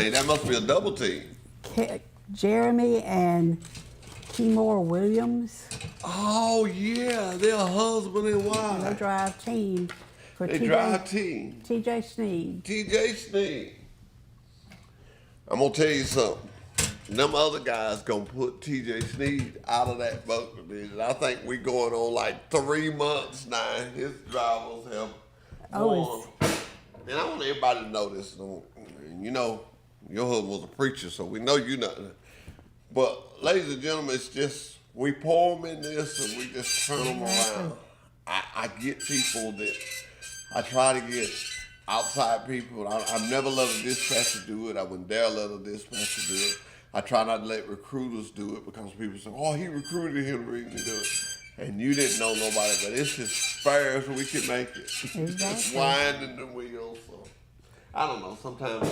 name? That must be a double team. Jeremy and Timor Williams. Oh yeah, they're a husband and They wife. drive team for They drive team. TJ Sneed. TJ Sneed. I'm gonna tell you something. Them other guys gonna put TJ Sneed out of that boat division. I think we going on like 3 months now. His drivers have won. And I want everybody to know this. You know, your husband was a preacher, so we know you know. But ladies and gentlemen, it's just we pour them in this and we just turn them around. I get people that I try to get outside people. I've never let a dispatcher do it. I wouldn't dare let a dispatcher do it. I try not to let recruiters do it because people say, "Oh, he recruited him to do it," and you didn't know nobody. But it's as fair as we can make it. Exactly. Just winding the wheels. So I don't know. Sometimes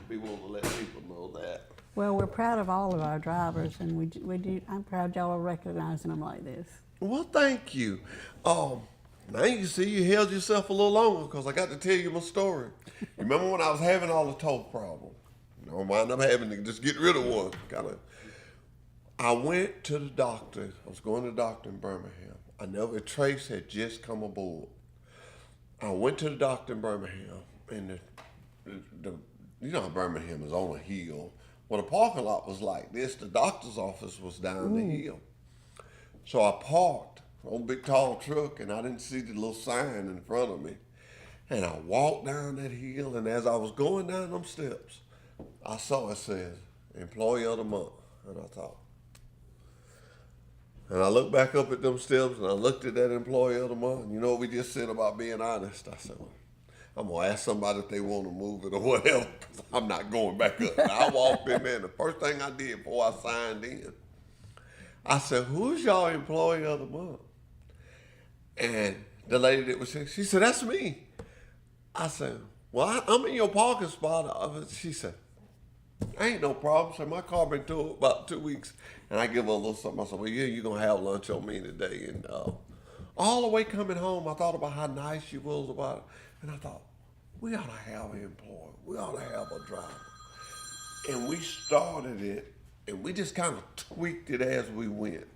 we want to let people know that. Well, we're proud of all of our drivers, and we do. I'm proud y'all are recognizing them like this. Well, thank you. Now you can see you held yourself a little longer because I got to tell you my story. You remember when I was having all the toe problems? I wound up having to just get rid of one. I went to the doctor. I was going to the doctor in Birmingham. Trace had just come aboard. I went to the doctor in Birmingham, and you know how Birmingham is on a hill. Well, the parking lot was like this. The doctor's office was down the hill. So I parked on a big tall truck, and I didn't see the little sign in front of me. And I walked down that hill, and as I was going down them steps, I saw it said, Employee of the Month. And I thought, and I looked back up at them steps, and I looked at that Employee of the Month. And you know what we just said about being honest? I said, well, I'm going to ask somebody if they want to move it or whatever, because I'm not going back up. And I walked in there, and the first thing I did before I signed in, I said, who's y'all Employee of the Month? And the lady that was here, she said, that's me. I said, well, I'm in your parking spot. She said, ain't no problem. So my car been to about 2 weeks. And I give her a little something. I said, well, yeah, you're going to have lunch on me today. And all the way coming home, I thought about how nice she was about it. And I thought, we ought to have an employee. We ought to have a driver. And we started it, and we just kind of tweaked it as we went.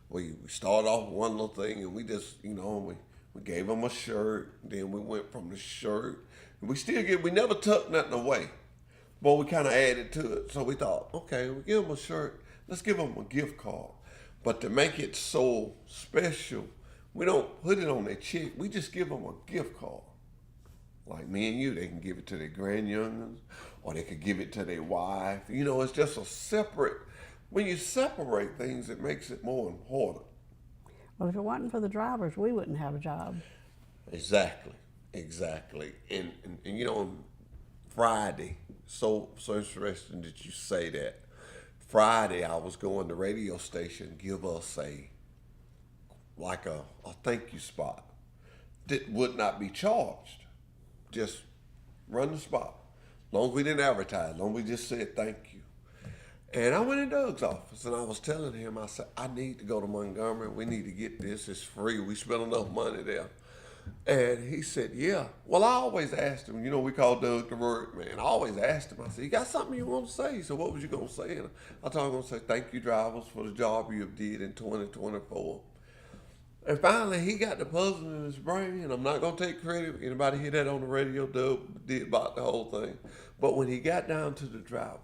We started off with one little thing, and we just, you know, we gave them a shirt. Then we went from the shirt. And we never tucked nothing away. But we kind of added to it. So we thought, okay, we give them a shirt. Let's give them a gift card. But to make it so special, we don't put it on their check. We just give them a gift card. Like me and you, they can give it to their grandyoungins, or they could give it to their wife. You know, it's just a separate. When you separate things, it makes it more important. Well, if it wasn't for the drivers, we wouldn't have a job. Exactly. And you know, Friday, so interesting that you say that. Friday, I was going to radio station give us a thank you spot that would not be charged. Just run the spot. As long as we didn't advertise, as long as we just said thank you. And I went in Doug's office and I was telling him, I said, I need to go to Montgomery. We need to get this. It's free. We spent enough money there. And he said, yeah. Well, I always asked him, you know, we call Doug the word man. I always asked him, I said, you got something you want to say? He said, what was you going to say? And I told him, I'm going to say, thank you, drivers, for the job you have did in 2024. And finally, he got the puzzle in his brain, and I'm not going to take credit. Anybody hear that on the radio? Doug did about the whole thing. But when he got down to the drivers,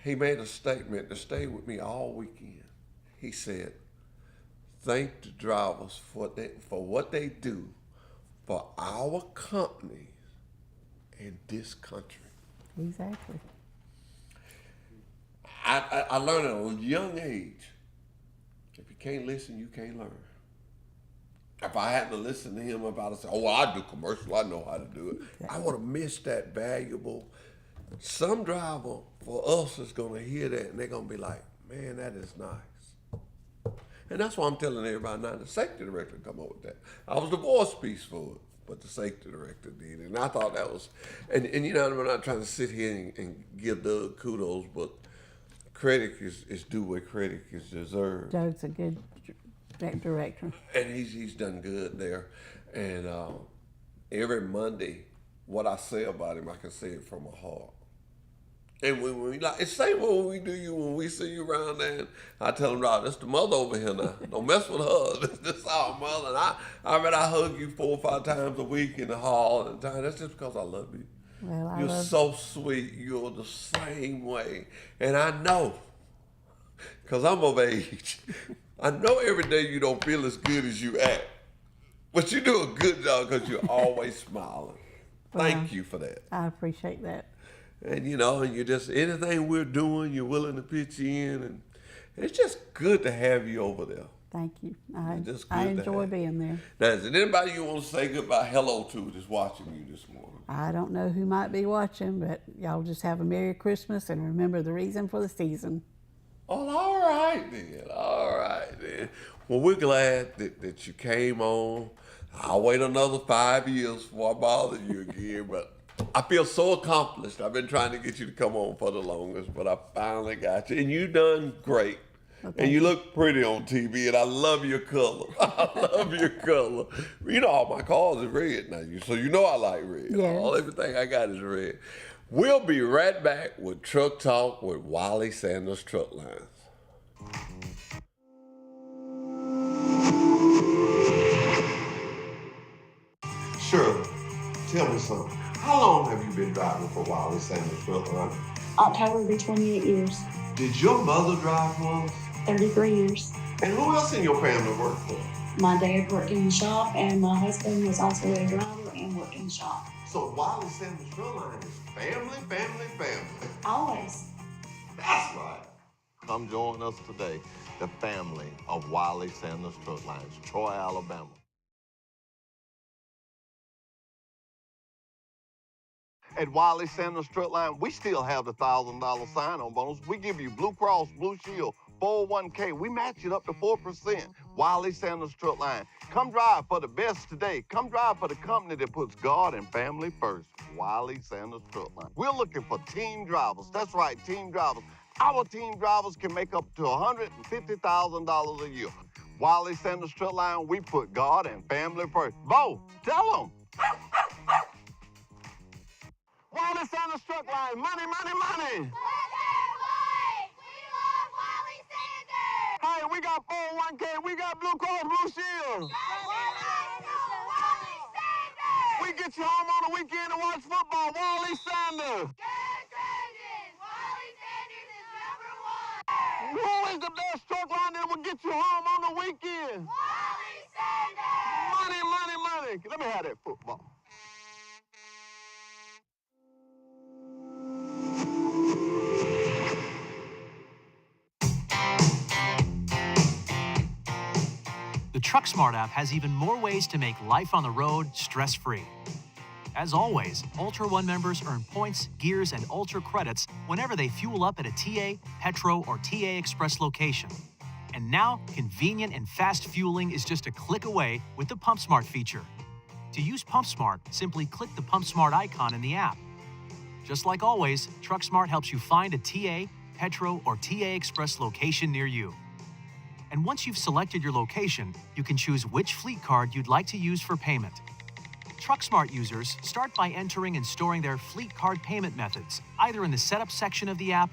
he made a statement to stay with me all weekend. He said, thank the drivers for what they do for our companies in this country. Exactly. I learned at a young age, if you can't listen, you can't learn. If I hadn't listened to him about it, say, oh, well, I do commercial, I know how to do it. Exactly. I would have missed that valuable. Some driver for us is going to hear that and they're going to be like, man, that is nice. And that's why I'm telling everybody now, the safety director come up with that. I was the voice piece for it, but the safety director did. And I thought that was, and you know, I'm not trying to sit here and give Doug kudos, but credit is due where credit is deserved. Doug's a good director. And he's done good there. And every Monday, what I say about him, I can say it from my heart. And when we like, it's same when we do you when we see you around there. And I tell them, "Rob, that's the mother over here now. Don't mess with her. This our mother." And I hug you 4 or 5 times a week in the hall and time. That's just because I love you. Well, You're so sweet. You're the same way, and I know, because I'm of age. I know every day you don't feel as good as you act, but you do a good job because you're always smiling. Thank you for that. I appreciate that. And and you're just anything we're doing, you're willing to pitch in, and it's just good to have you over there. Thank you. Just I good to enjoy have. being there. Now, is there anybody you want to say goodbye, hello to that's watching you this morning? I don't know who might be watching, but y'all just have a Merry Christmas and remember the reason for the season. Oh, all right then. Well, we're glad that you came on. I'll wait another 5 years before I bother you again, but I feel so accomplished. I've been trying to get you to come on for the longest, but I finally got you. And you done great. Okay. And you look pretty on TV, and I love your color. I love your color. You know, all my cars are red now, so you know I like red. Yes. Everything I got is red. We'll be right back with Truck Talk with Wally Sanders Truck Lines. Shirley, tell me something. How long have you been driving for Wally Sanders Truck Lines? October will be 28 years. Did your mother drive once? 33 years. And who else in your family worked for? My dad worked in the shop, and my husband was also a driver and worked in the shop. So Wally Sanders Truck Line is family, family, family. Always. That's right. Come join us today, the family of Wally Sanders Truck Lines, Troy, Alabama. At Wally Sanders Truck Line, we still have the $1,000 sign-on bonus. We give you Blue Cross, Blue Shield, 401k. We match it up to 4%. Wally Sanders Truck Line. Come drive for the best today. Come drive for the company that puts God and family first. Wally Sanders Truck Line. We're looking for team drivers. That's right, team drivers. Our team drivers can make up to $150,000 a year. Wally Sanders Truck Line, we put God and family first. Bo, tell them. Wally Sanders Truck Line, money, money, money. Hey, we got 401k, we got Blue Cross Blue Shield. We get you home on the weekend to watch football. Wally Sanders. Who is the best truck line that will get you home on the weekend? Wally Sanders. Money, money, money. Let me have that football. The TruckSmart app has even more ways to make life on the road stress-free. As always, Ultra One members earn points, gears, and Ultra credits whenever they fuel up at a TA, Petro, or TA Express location. And now, convenient and fast fueling is just a click away with the PumpSmart feature. To use PumpSmart, simply click the PumpSmart icon in the app. Just like always, TruckSmart helps you find a TA, Petro, or TA Express location near you. And once you've selected your location, you can choose which fleet card you'd like to use for payment. TruckSmart users start by entering and storing their fleet card payment methods, either in the setup section of the app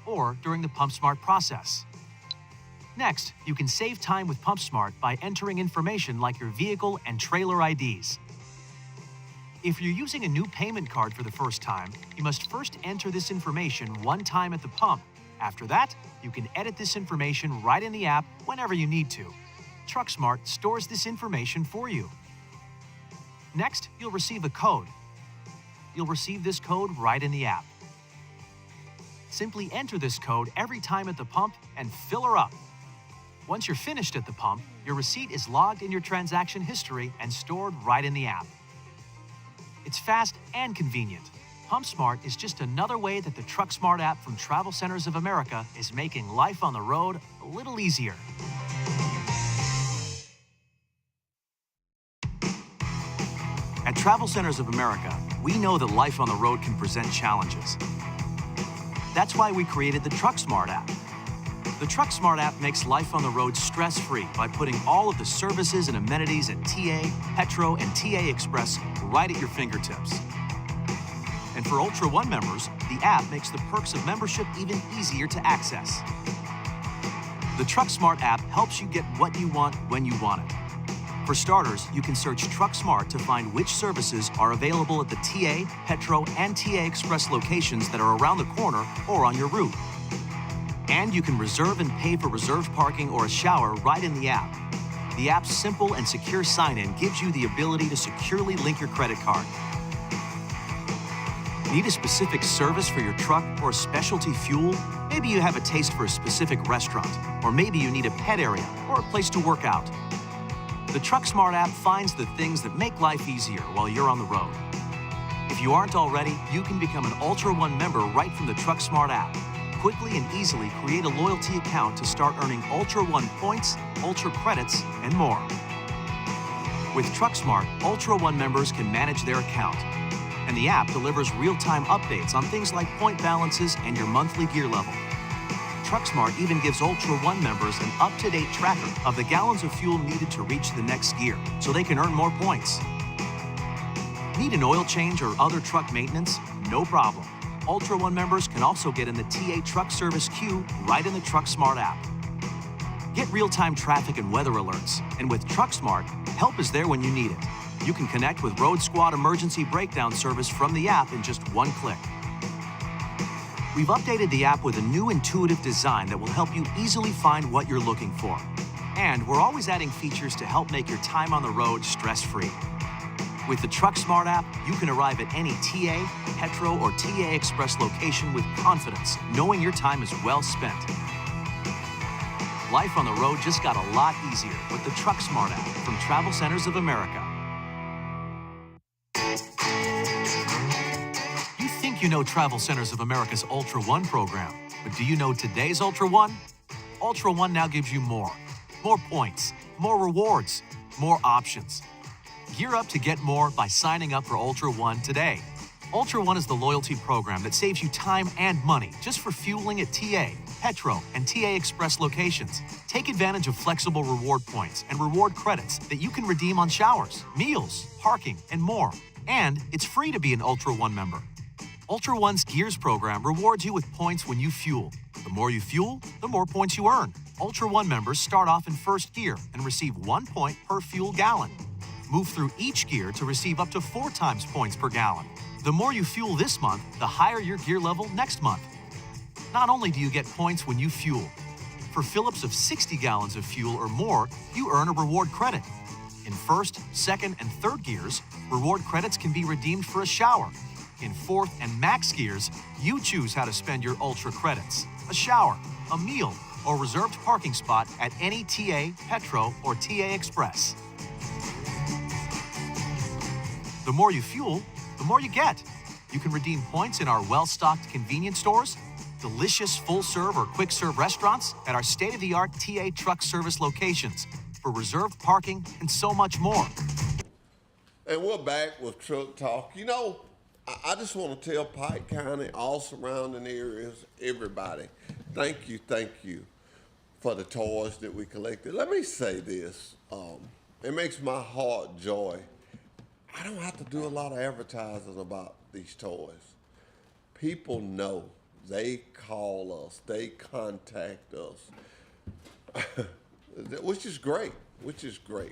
or during the PumpSmart process. Next, you can save time with PumpSmart by entering information like your vehicle and trailer IDs. If you're using a new payment card for the first time, you must first enter this information one time at the pump. After that, you can edit this information right in the app whenever you need to. TruckSmart stores this information for you. Next, you'll receive a code. You'll receive this code right in the app. Simply enter this code every time at the pump and fill her up. Once you're finished at the pump, your receipt is logged in your transaction history and stored right in the app. It's fast and convenient. PumpSmart is just another way that the TruckSmart app from Travel Centers of America is making life on the road a little easier. At Travel Centers of America, we know that life on the road can present challenges. That's why we created the TruckSmart app. The TruckSmart app makes life on the road stress-free by putting all of the services and amenities at TA, Petro, and TA Express right at your fingertips. And for Ultra One members, the app makes the perks of membership even easier to access. The TruckSmart app helps you get what you want when you want it. For starters, you can search TruckSmart to find which services are available at the TA, Petro, and TA Express locations that are around the corner or on your route. And you can reserve and pay for reserved parking or a shower right in the app. The app's simple and secure sign-in gives you the ability to securely link your credit card. Need a specific service for your truck or specialty fuel? Maybe you have a taste for a specific restaurant, or maybe you need a pet area or a place to work out. The TruckSmart app finds the things that make life easier while you're on the road. If you aren't already, you can become an Ultra One member right from the TruckSmart app. Quickly and easily create a loyalty account to start earning Ultra One points, Ultra credits, and more. With TruckSmart, Ultra One members can manage their account, and the app delivers real-time updates on things like point balances and your monthly gear level. TruckSmart even gives Ultra One members an up-to-date tracker of the gallons of fuel needed to reach the next gear, so they can earn more points. Need an oil change or other truck maintenance? No problem. Ultra One members can also get in the TA Truck Service queue right in the TruckSmart app. Get real-time traffic and weather alerts, and with TruckSmart, help is there when you need it. You can connect with Road Squad emergency breakdown service from the app in just one click. We've updated the app with a new intuitive design that will help you easily find what you're looking for. And we're always adding features to help make your time on the road stress-free. With the TruckSmart app, you can arrive at any TA, Petro, or TA Express location with confidence, knowing your time is well spent. Life on the road just got a lot easier with the TruckSmart app from Travel Centers of America. You know Travel Centers of America's Ultra One program, but do you know today's Ultra One? Ultra One now gives you more points, more rewards, more options. Gear up to get more by signing up for Ultra One today. Ultra One is the loyalty program that saves you time and money just for fueling at TA, Petro, and TA Express locations. Take advantage of flexible reward points and reward credits that you can redeem on showers, meals, parking, and more. And it's free to be an Ultra One member. Ultra One's Gears program rewards you with points when you fuel. The more you fuel, the more points you earn. Ultra One members start off in first gear and receive 1 point per fuel gallon. Move through each gear to receive up to 4 times points per gallon. The more you fuel this month, the higher your gear level next month. Not only do you get points when you fuel, for fill-ups of 60 gallons of fuel or more, you earn a reward credit. In first, second, and third gears, reward credits can be redeemed for a shower. In fourth and max gears, you choose how to spend your Ultra credits: a shower, a meal, or reserved parking spot at any TA, Petro, or TA Express. The more you fuel, the more you get. You can redeem points in our well-stocked convenience stores, delicious full-serve or quick-serve restaurants, at our state-of-the-art TA Truck Service locations, for reserved parking, and so much more. And we're back with Truck Talk. You know, I just want to tell Pike County, all surrounding areas, everybody, thank you for the toys that we collected. Let me say this, it makes my heart joy. I don't have to do a lot of advertising about these toys. People know, they call us, they contact us, which is great.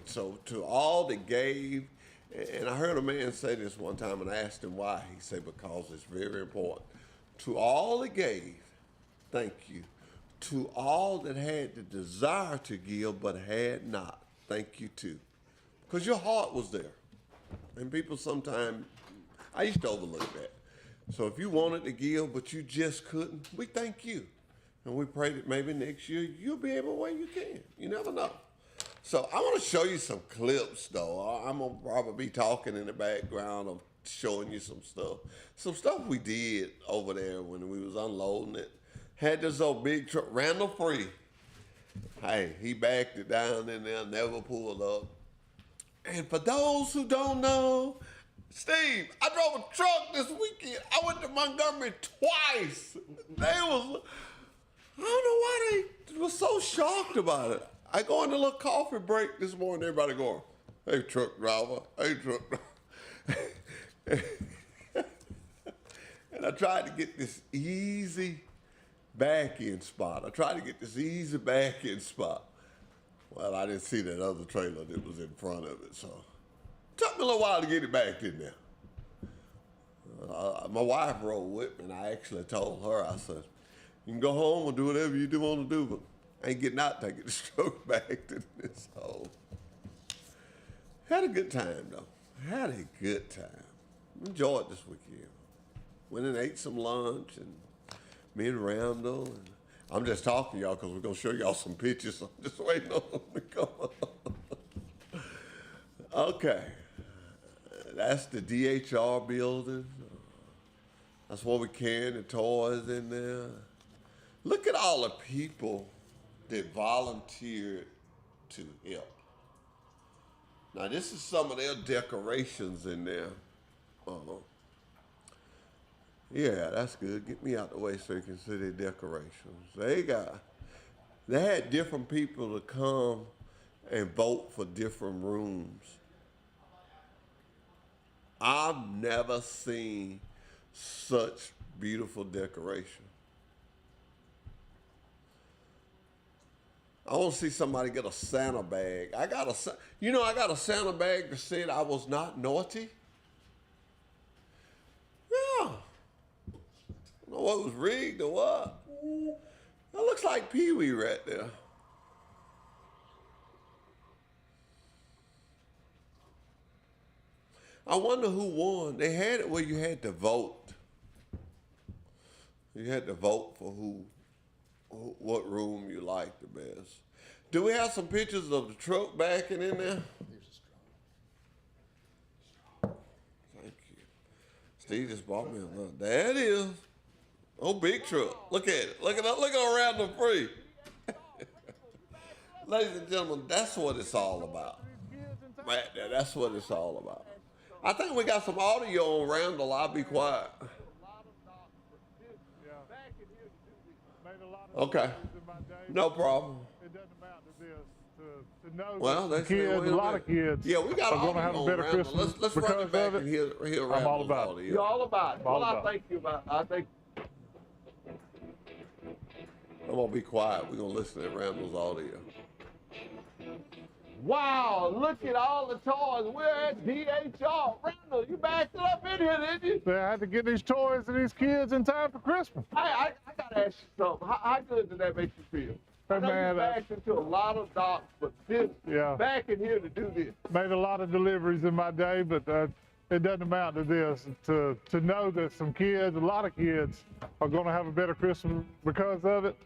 So to all that gave, and I heard a man say this one time, and I asked him why. He said, because it's very important. To all that gave, thank you. To all that had the desire to give but had not, thank you too. Because your heart was there. And people sometimes, I used to overlook that. So if you wanted to give but you just couldn't, we thank you. And we pray that maybe next year you'll be able where you can. You never know. So I want to show you some clips, though. I'm going to probably be talking in the background of showing you some stuff. Some stuff we did over there when we was unloading it. Had this old big truck, Randall Free. Hey, he backed it down in there, never pulled up. And for those who don't know, Steve, I drove a truck this weekend. I went to Montgomery twice. I don't know why they were so shocked about it. I go in a little coffee break this morning, everybody going, hey, truck driver, hey, truck driver. And I tried to get this easy back-end spot. Well, I didn't see that other trailer that was in front of it, so it took me a little while to get it back in there. My wife rode with me, and I actually told her, I said, you can go home and do whatever you do want to do, but I ain't getting out till I get the stroke back to this hole. Had a good time, though. Enjoyed this weekend. Went and ate some lunch, and me and Randall, and I'm just talking to y'all because we're going to show y'all some pictures. I'm just waiting on them to come up. Okay. That's the DHR building. That's where we carrying the toys in there. Look at all the people that volunteered to help. Now, this is some of their decorations in there. Yeah, that's good. Get me out the way so you can see their decorations. They had different people to come and vote for different rooms. I've never seen such beautiful decoration. I want to see somebody get a Santa bag. I got a Santa bag that said I was not naughty. Yeah. I don't know what was rigged or what. That looks like Pee-wee right there. I wonder who won. They had it where you had to vote. You had to vote for what room you liked the best. Do we have some pictures of the truck backing in there? Thank you. Steve just bought me another. There it is. Oh, big truck. Look at it. Look at around the free. Ladies and gentlemen, that's what it's all about. Right there, that's what it's all about. I think we got some audio on Randall. I'll be quiet. Okay. No problem. It doesn't amount to this. To know Well, that kids, a lot of kids we got are going to have a better Christmas Let's run it back and hear Randall's I'm all about it. audio. You're all about it. All Well, about I thank you about I think I'm going to be quiet. We're going to listen to Randall's audio. wow, look at all the toys. We're at DHR. Randall, you backed it up in here, didn't you? I had to get these toys to these kids in time for Christmas. I gotta ask you something. How good did that make you feel? I know man, you backed into a lot of docks, but this back in here to do this. Made a lot of deliveries in my day, but it doesn't amount to this. To know that some kids, a lot of kids, are going to have a better Christmas because of it,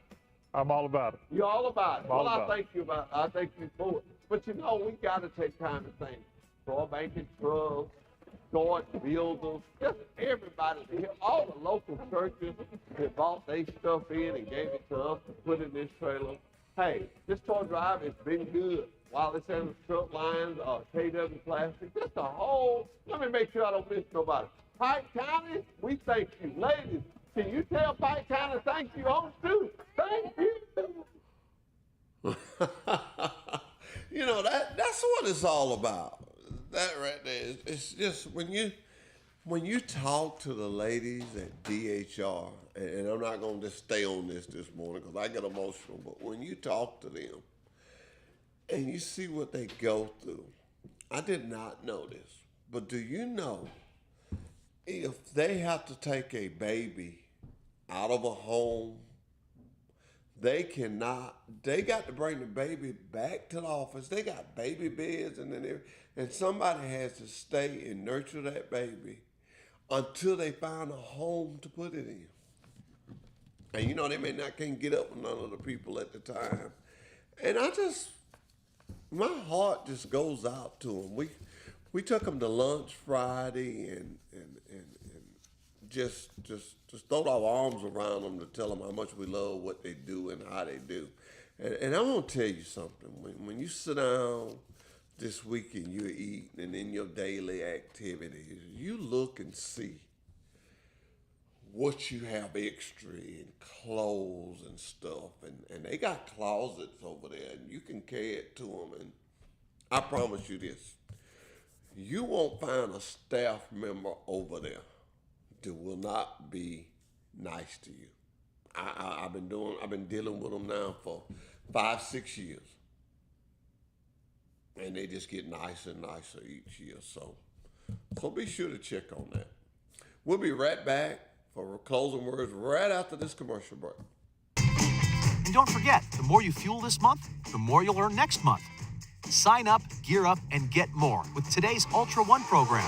I'm all about it. You're all about it. All Well, about I thank you about it. I thank you for it. But you know, we got to take time to thank Troy Banking Trust, George Builders, just everybody here, all the local churches that bought their stuff in and gave it to us to put in this trailer. Hey, this toy drive has been good. Wallace Evans Truck Lines, KW Plastic, just a whole, let me make sure I don't miss nobody. Pike County, we thank you. Ladies, can you tell Pike County thank you home too? Thank you. You know, that's what it's all about. That right there. It's just when you talk to the ladies at DHR, and I'm not going to just stay on this morning because I get emotional, but when you talk to them and you see what they go through, I did not know this, but do you know if they have to take a baby out of a home, they got to bring the baby back to the office. They got baby beds and somebody has to stay and nurture that baby until they find a home to put it in. And you know, they can't get up with none of the people at the time. And my heart just goes out to them. We took them to lunch Friday and just throw our arms around them to tell them how much we love what they do and how they do. And I want to tell you something. When you sit down this week and you're eating and in your daily activities, you look and see what you have extra in clothes and stuff. And they got closets over there and you can carry it to them. And I promise you this, you won't find a staff member over there will not be nice to you. I've been dealing with them now for 5-6 years, and they just get nicer and nicer each year. So be sure to check on that. We'll be right back for closing words right after this commercial break. And don't forget, the more you fuel this month, the more you'll earn next month. Sign up, gear up, and get more with today's Ultra One program.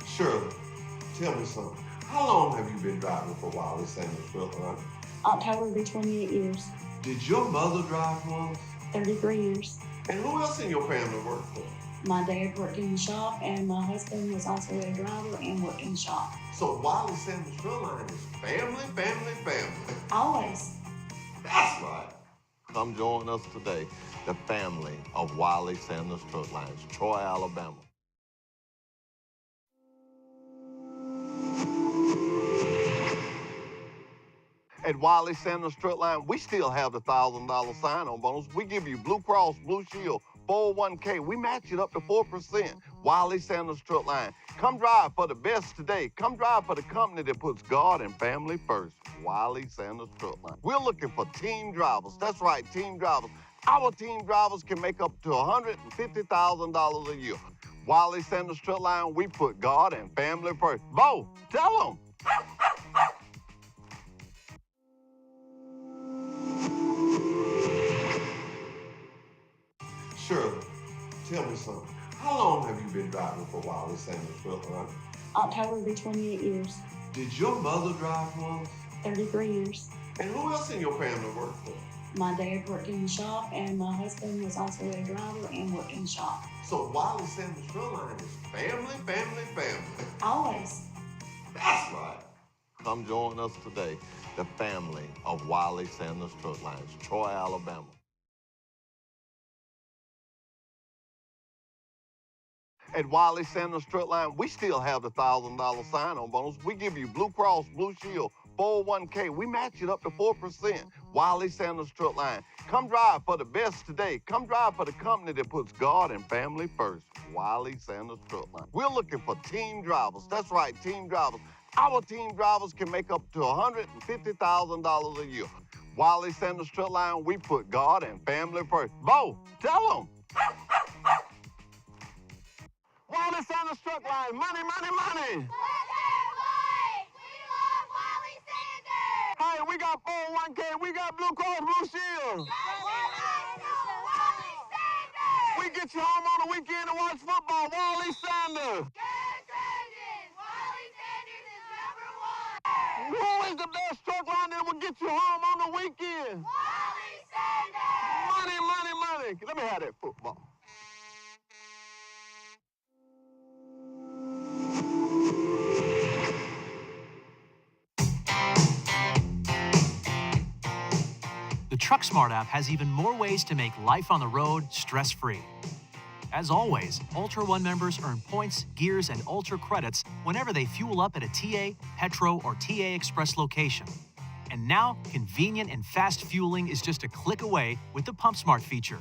Shirley, tell me something. How long have you been driving for Wiley Sanders Truck Line? October will be 28 years, Did your mother drive once? 33 years. And who else in your family worked for? My dad worked in the shop, and my husband was also a driver and worked in the shop. So Wiley Sanders Truck Line is family, family, family. Always. That's right. Come join us today, the family of Wiley Sanders Truck Lines, Troy, Alabama. At Wiley Sanders Truck Line, we still have the $1,000 sign-on bonus. We give you Blue Cross, Blue Shield, 401k. We match it up to 4%. Wiley Sanders Truck Line. Come drive for the best today. Come drive for the company that puts God and family first. Wiley Sanders Truck Line. We're looking for team drivers. That's right, team drivers. Our team drivers can make up to $150,000 a year. Wiley Sanders Truck Line, we put God and family first. Bo, tell them. Shirley, tell me something. How long have you been driving for Wiley Sanders Truck Line? October will be 28 years, Did your mother drive once? 33 years. And who else in your family worked for? My dad worked in the shop, and my husband was also a driver and worked in the shop. So Wiley Sanders Truck Line is family, family, family. Always. That's right. Come join us today, the family of Wiley Sanders Truck Lines, Troy, Alabama. At Wiley Sanders Truck Line, we still have the $1,000 sign-on bonus. We give you Blue Cross, Blue Shield, 401k. We match it up to 4%. Wiley Sanders Truck Line. Come drive for the best today. Come drive for the company that puts God and family first. Wiley Sanders Truck Line. We're looking for team drivers. That's right, team drivers. Our team drivers can make up to $150,000 a year. Wiley Sanders Truck Line, we put God and family first. Bo, tell them. Wiley Sanders Truck Line, money, money, money. Hey, we got 401k, we got Blue Cross Blue Shield. We get you home on the weekend to watch football. Wiley Sanders. Who is the best truck line that will get you home on the weekend? Wiley Sanders. Money, money, money. Let me have that football. The TruckSmart app has even more ways to make life on the road stress-free. As always, Ultra One members earn points, gears, and Ultra credits whenever they fuel up at a TA, Petro, or TA Express location. And now, convenient and fast fueling is just a click away with the PumpSmart feature.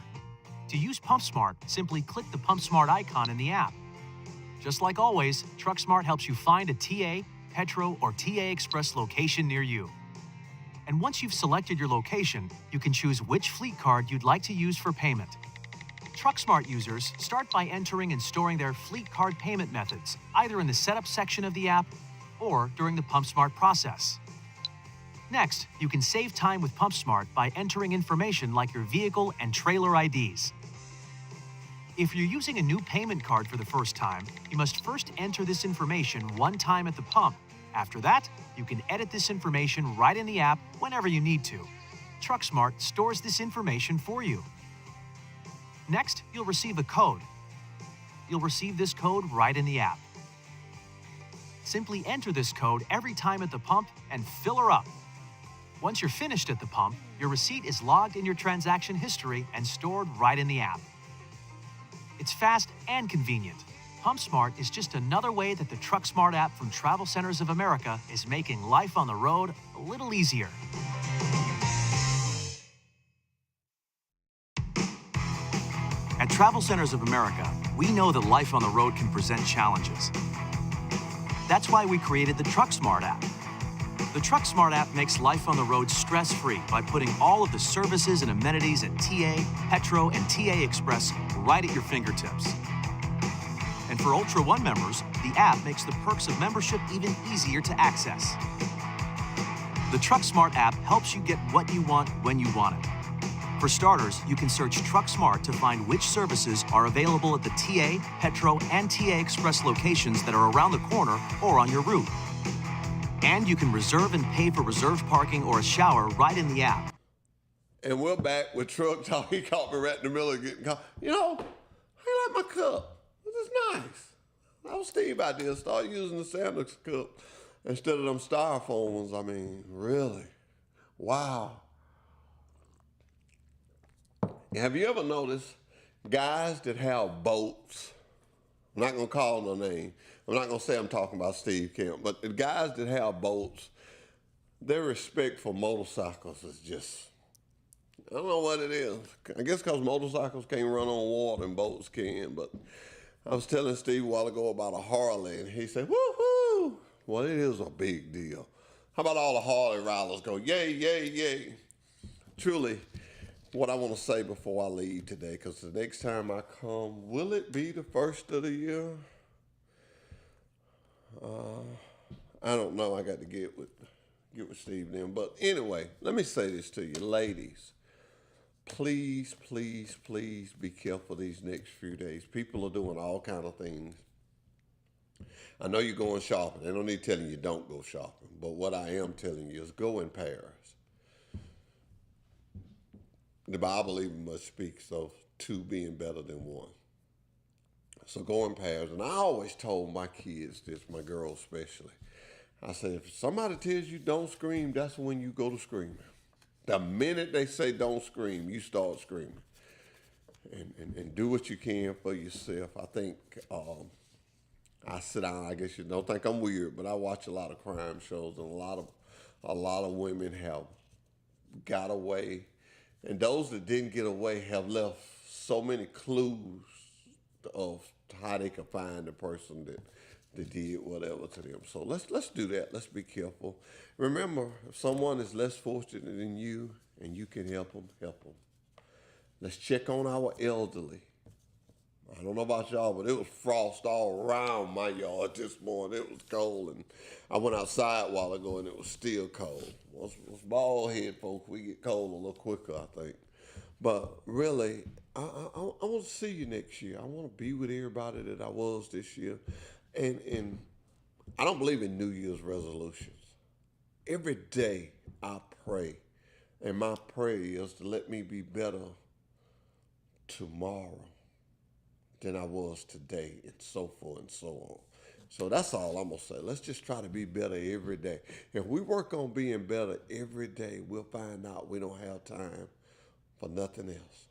To use PumpSmart, simply click the PumpSmart icon in the app. Just like always, TruckSmart helps you find a TA, Petro, or TA Express location near you. And once you've selected your location, you can choose which fleet card you'd like to use for payment. TruckSmart users start by entering and storing their fleet card payment methods, either in the setup section of the app or during the PumpSmart process. Next, you can save time with PumpSmart by entering information like your vehicle and trailer IDs. If you're using a new payment card for the first time, you must first enter this information one time at the pump. After that, you can edit this information right in the app whenever you need to. TruckSmart stores this information for you. Next, you'll receive a code. You'll receive this code right in the app. Simply enter this code every time at the pump and fill her up. Once you're finished at the pump, your receipt is logged in your transaction history and stored right in the app. It's fast and convenient. PumpSmart is just another way that the TruckSmart app from Travel Centers of America is making life on the road a little easier. At Travel Centers of America, we know that life on the road can present challenges. That's why we created the TruckSmart app. The TruckSmart app makes life on the road stress-free by putting all of the services and amenities at TA, Petro, and TA Express right at your fingertips. And for Ultra One members, the app makes the perks of membership even easier to access. The TruckSmart app helps you get what you want when you want it. For starters, you can search TruckSmart to find which services are available at the TA, Petro, and TA Express locations that are around the corner or on your route. And you can reserve and pay for reserved parking or a shower right in the app. And we're back with Truck Talk. He caught me right in the middle of getting caught. You know, I like my cup. This is nice. I was Steve idea. Start using the Sanders cup instead of them styrofoam ones. I mean, really. Wow. Have you ever noticed guys that have boats? I'm not going to call no name. I'm not going to say I'm talking about Steve Kemp, but the guys that have boats, their respect for motorcycles is just, I don't know what it is. I guess because motorcycles can't run on water and boats can, but I was telling Steve a while ago about a Harley, and he said, woohoo! Well, it is a big deal. How about all the Harley riders go, yay, yay, yay? Truly, what I want to say before I leave today, because the next time I come, will it be the first of the year? I don't know. I got to get with Steve then. But anyway, let me say this to you, ladies. Please, please, please be careful these next few days. People are doing all kind of things. I know you're going shopping. I don't need telling you don't go shopping. But what I am telling you is go in pairs. The Bible even much speaks of two being better than one. So go in pairs. And I always told my kids this, my girls especially. I said, if somebody tells you don't scream, that's when you go to screaming. The minute they say don't scream, you start screaming. And do what you can for yourself. I think I sit down, I guess you don't think I'm weird, but I watch a lot of crime shows, and a lot of women have got away. And those that didn't get away have left so many clues of how they could find the person that did whatever to them. So let's do that. Let's be careful. Remember, if someone is less fortunate than you and you can help them, help them. Let's check on our elderly. I don't know about y'all, but it was frost all around my yard this morning. It was cold, and I went outside a while ago, and it was still cold. Us bald head folks, we get cold a little quicker, I think. But really, I want to see you next year. I want to be with everybody that I was this year. And I don't believe in New Year's resolutions. Every day I pray, and my prayer is to let me be better tomorrow than I was today, and so forth and so on. So that's all I'm going to say. Let's just try to be better every day. If we work on being better every day, we'll find out we don't have time for nothing else.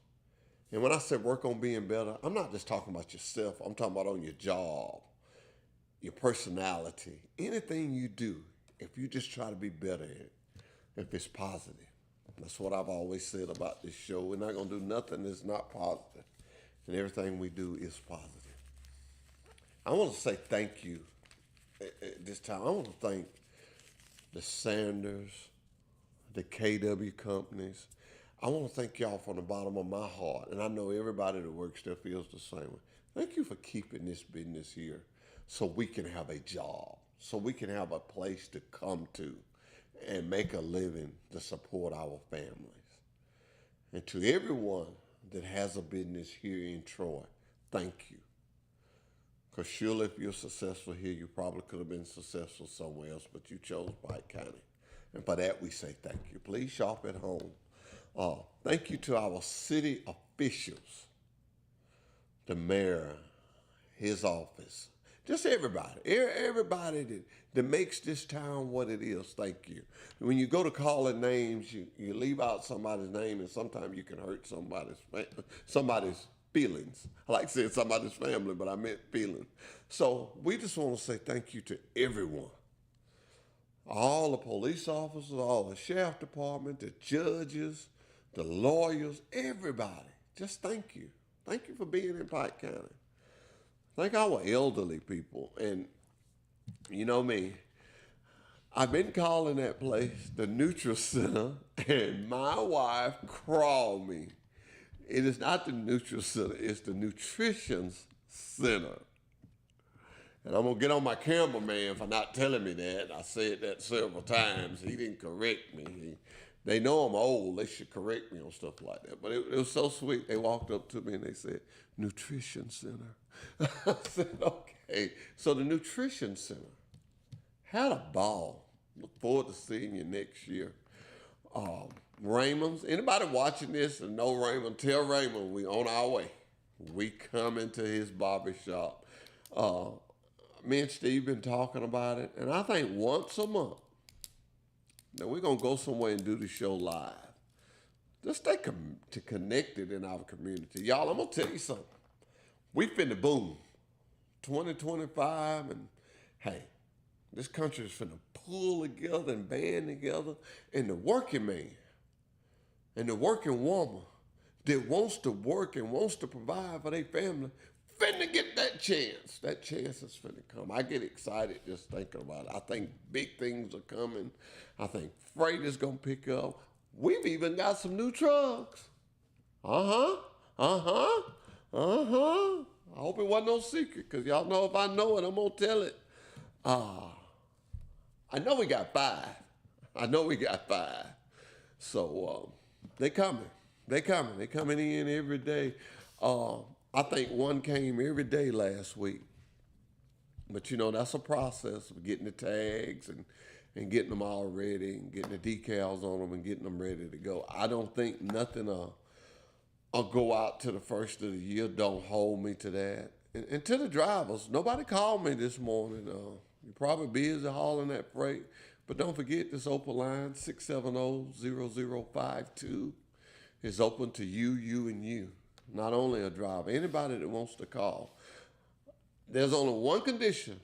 And when I say work on being better, I'm not just talking about yourself. I'm talking about on your job, your personality, anything you do. If you just try to be better at it, if it's positive. That's what I've always said about this show. We're not going to do nothing that's not positive. And everything we do is positive. I want to say thank you at this time. I want to thank the Sanders, the KW companies. I want to thank y'all from the bottom of my heart. And I know everybody that works there feels the same way. Thank you for keeping this business here so we can have a job, so we can have a place to come to and make a living to support our families. And to everyone that has a business here in Troy, thank you. Because surely if you're successful here, you probably could have been successful somewhere else, but you chose Pike County. And for that, we say thank you. Please shop at home. Thank you to our city officials, the mayor, his office, Just everybody. Everybody that makes this town what it is, thank you. When you go to calling names, you leave out somebody's name, and sometimes you can hurt somebody's feelings. I like saying somebody's family, but I meant feelings. So we just want to say thank you to everyone. All the police officers, all the sheriff department, the judges, the lawyers, everybody. Just thank you. Thank you for being in Pike County. Thank our elderly people. And you know me, I've been calling that place the Nutra Center, and my wife called me. It is not the Nutra Center, it's the Nutrition Center. And I'm going to get on my cameraman for not telling me that. I said that several times. He didn't correct me. They know I'm old. They should correct me on stuff like that. But it was so sweet. They walked up to me and they said, Nutrition Center. I said, okay. So the Nutrition Center had a ball. Look forward to seeing you next year. Raymond's, anybody watching this and know Raymond, tell Raymond we on our way. We coming to his barbershop. Me and Steve been talking about it, and I think once a month, that we're going to go somewhere and do the show live. Just stay connected in our community. Y'all, I'm going to tell you something. We finna boom. 2025, and hey, this country is finna pull together and band together, and the working man and the working woman that wants to work and wants to provide for their family finna get that chance. That chance is finna come. I get excited just thinking about it. I think big things are coming. I think freight is gonna pick up. We've even got some new trucks. I hope it wasn't no secret, because y'all know if I know it, I'm gonna tell it. I know we got 5. So they coming. They coming in every day. I think one came every day last week. But you know, that's a process of getting the tags and getting them all ready and getting the decals on them and getting them ready to go. I don't think nothing I'll go out to the first of the year. Don't hold me to that. And to the drivers, nobody called me this morning. You're probably busy hauling that freight. But don't forget this open line, 670-0052, is open to you, and you. Not only a driver, anybody that wants to call. There's only one condition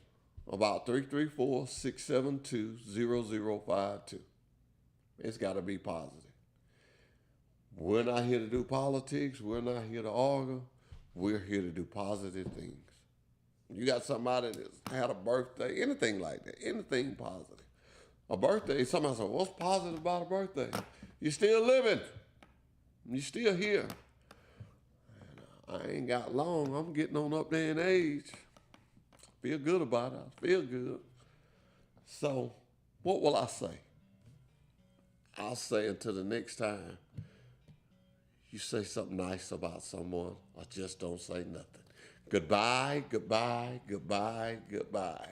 about 334-672-0052. It's got to be positive. We're not here to do politics. We're not here to argue. We're here to do positive things. You got somebody that's had a birthday, anything like that, anything positive. A birthday, somebody said, what's positive about a birthday? You're still living. You're still here. I ain't got long. I'm getting on up there in age. Feel good about it. I feel good. So, what will I say? I'll say until the next time, you say something nice about someone, or just don't say nothing. Goodbye, goodbye, goodbye, goodbye.